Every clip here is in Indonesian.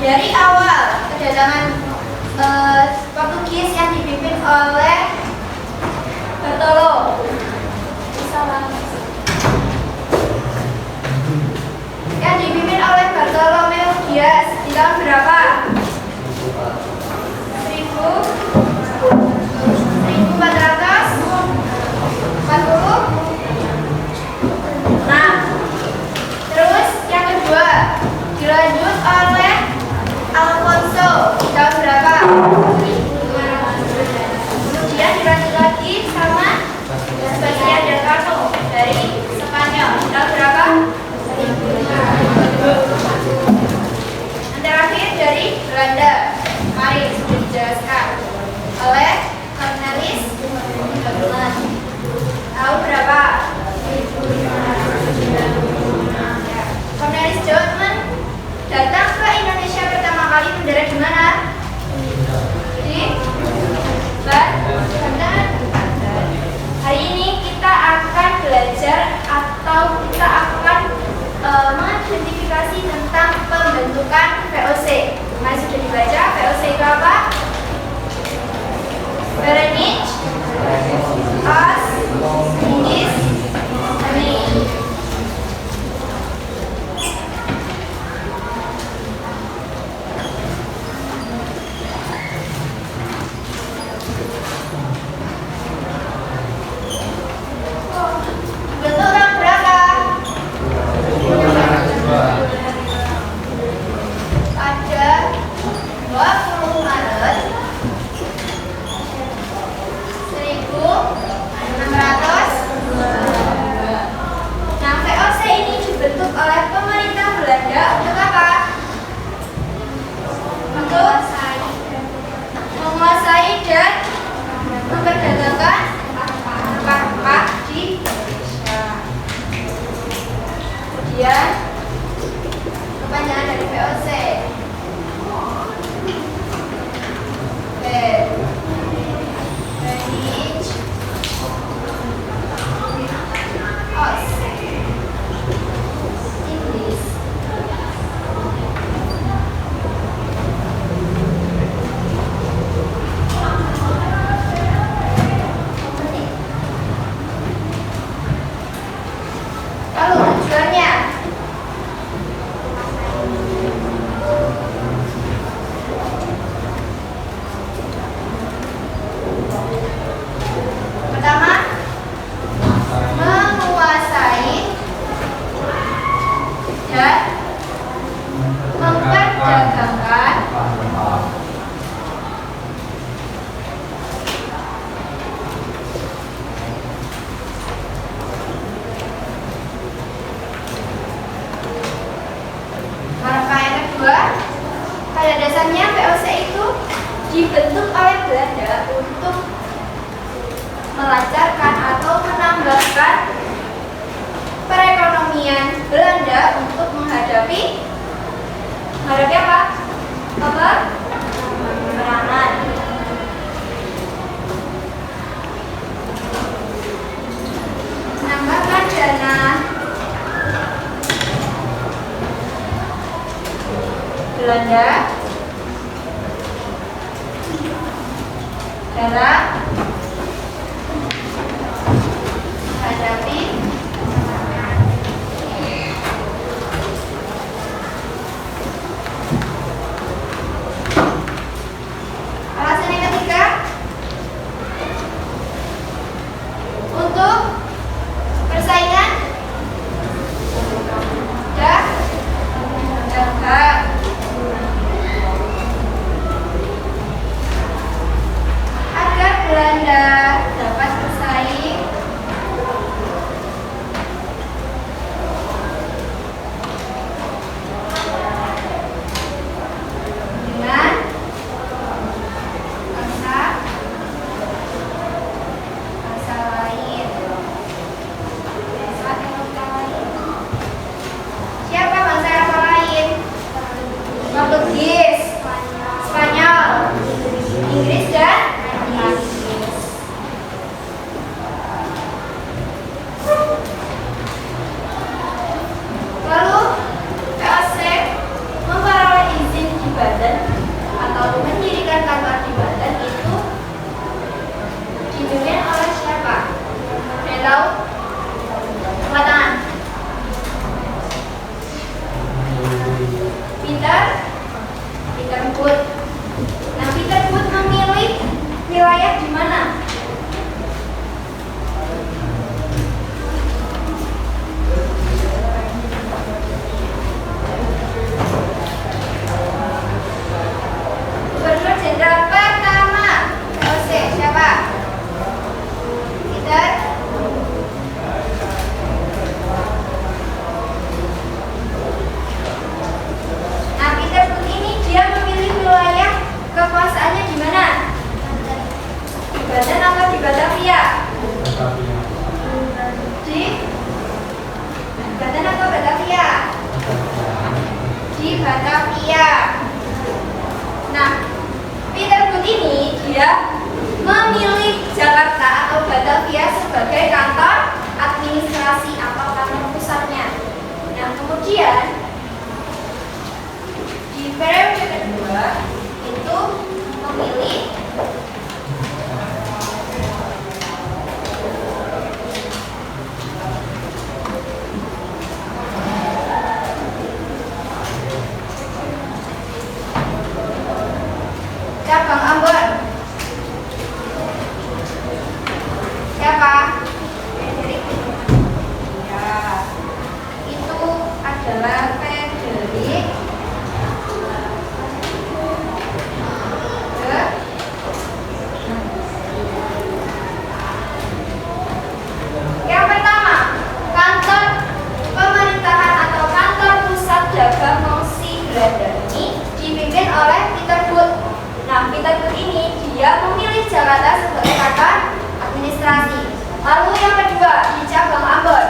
Dari awal kedatangan Portugis yang dipimpin oleh Bartolo Bartolomeu Dias di tahun berapa? 1440. Nah, terus yang kedua dilanjut oleh Alfonso di tahun berapa? Kemudian dilanjut lagi sama Sebastian Elcano dari Spanyol di tahun berapa? Yang terakhir dari Belanda, mari sudah dijelaskan oleh Cornelis Joodman. Tahun berapa? Cornelis Joodman datang ke Indonesia pertama kali mendarat di mana? Di Banten. Hari ini kita akan belajar atau kita akan mengidentifikasi tentang pembentukan VOC. Mari sudah dibaca VOC itu apa? Verenigd as Indies Honey. Bentuk tanggal berapa? Pada 20 Maret 1600. Nah, VOC ini dibentuk oleh pemerintah Belanda untuk apa? Untuk menguasai dan memperdagangkan rempah-rempah di Indonesia. Kemudian kepanjangan dari VOC. Lalu tujuannya pertama, menguasai dan memperdagangkan rempah. Yang kedua, pada dasarnya VOC itu dibentuk oleh Belanda untuk melancarkan atau menambahkan perekonomian Belanda untuk menghadapi apa? Peperangan. Menambahkan dana Belanda dalam menghadapi alasan yang ketiga, untuk persaingan dagang. Agar Belanda dapat bersaing dengan bangsa lain. Siapa bangsa Eropa lain? Portugis, Spanyol, Inggris dan lalu VOC memperoleh izin di Batavia. Nah, Peter Booth ini dia memilih Jakarta atau Batavia sebagai kantor administrasi atau kantor pusatnya. Nah, kemudian di periode kedua itu memilih cabang Ambon. Siapa? Frederick. Ya, itu adalah Frederick yang pertama, kantor pemerintahan atau kantor pusat dagang Mongsi Belanda ini dipimpin oleh Peter Booth. Nah, Peter Booth ini dia memilih Jakarta sebagai kantor administrasi. Lalu yang kedua di cabang Ambon,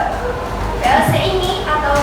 VOC ini atau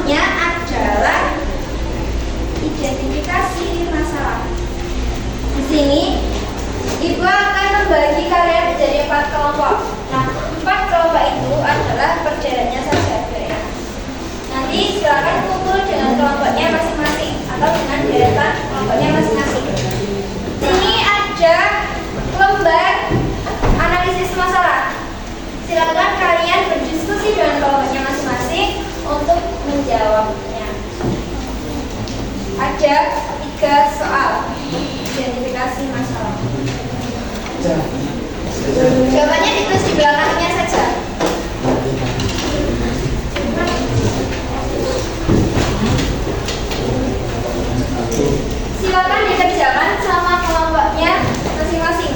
kelompoknya adalah identifikasi masalah. Di sini Ibu akan membagi kalian menjadi 4 kelompok. Nah, 4 kelompok itu adalah perjalanannya saja ya. Nanti silakan kumpul dengan kelompoknya masing-masing atau dengan deretan kelompoknya masing-masing. Sini ada lembar analisis masalah. Silakan kalian berdiskusi dengan kelompoknya masing-masing untuk menjawabnya. Ada 3 soal identifikasi masalah. Jawabannya ditulis di belakangnya saja. Silakan dikerjakan sama kelompoknya masing-masing.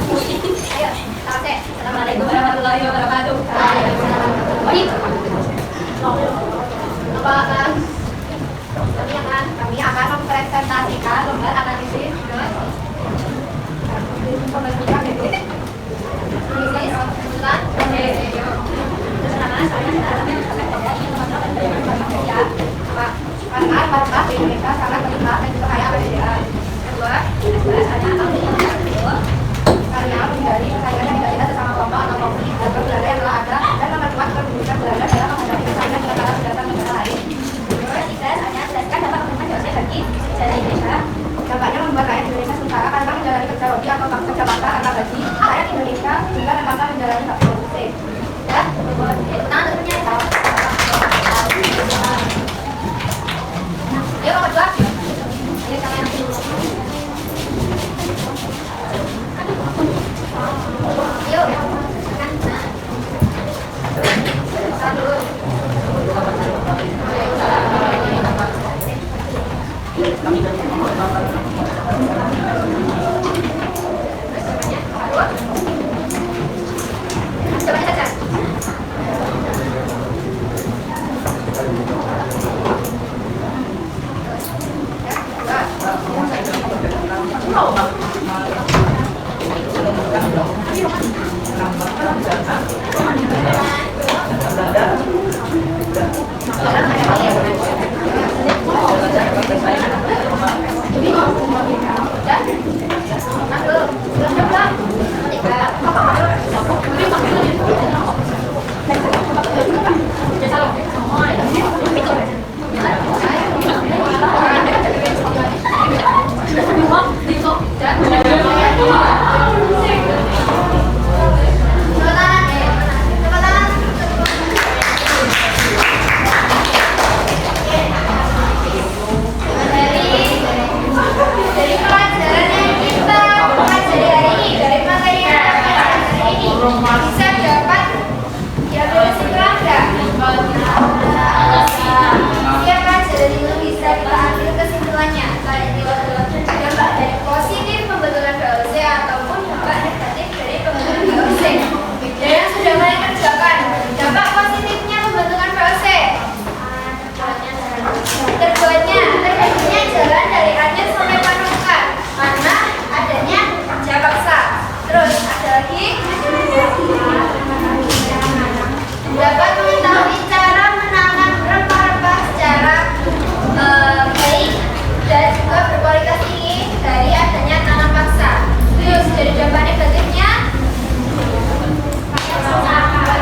Ayo, Assalamualaikum warahmatullahi wabarakatuh. Kami akan mempresentasikan lembar analisis pembentukan bisnis. Karena markah di Indonesia sangat terkenal dan juga kaya perbedaan. Kedua, karena menghindari persaingan yang tidak sesama kelompok atau konflik dalam Belanda yang telah ada dan memperkuat kedudukan Belanda dalam menghadapi persaingan dengan para pendatang negara lain. Ketiga, hanya jelaskan dampak penggunaan VOC bagi sejarah Indonesia. Dampaknya membuat rakyat Indonesia sengsara karena menjalani kerja lobby atau kerja paksa tanpa gaji. Rakyat Indonesia juga terpaksa menjalani hak VOC. Ya, tangan tentunya ya. Yuk, nomor 2. Ayo, tangan. Yuk. Satu. Coba saja. Dapat mengetahui cara menanam rempah-rempah secara baik dan juga berkualitas tinggi dari adanya tanam paksa. Terus dari dampak negatifnya,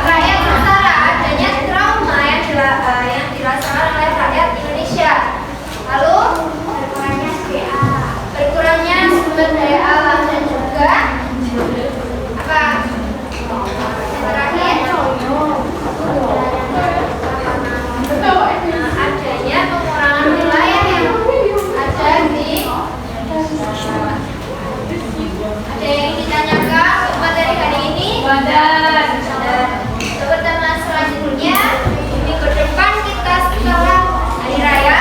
rakyat sengsara, adanya trauma yang dirasakan oleh rakyat Indonesia. Lalu berkurangnya sumber daya alam dan juga apa? Terakhir, adanya pengurangan wilayah yang ada di. Ada yang ditanyakan materi hari ini? Dan pertemuan selanjutnya minggu depan kita setelah hari raya.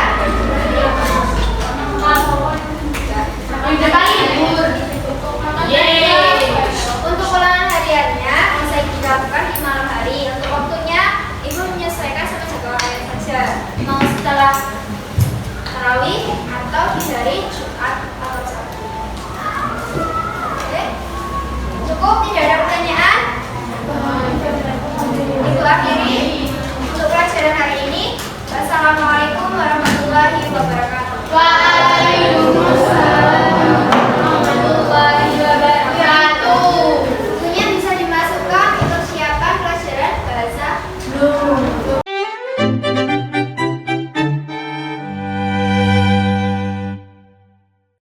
Untuk ulangan hariannya bisa dilakukan di malam hari. Untuk waktunya ibu menyesuaikan sama jadwal kalian saja. Mau setelah tarawih atau di hari Jumat atau Sabtu. Oke, cukup, tidak ada pertanyaan. Itu akhiri untuk pelajaran hari ini. Wassalamualaikum warahmatullahi wabarakatuh.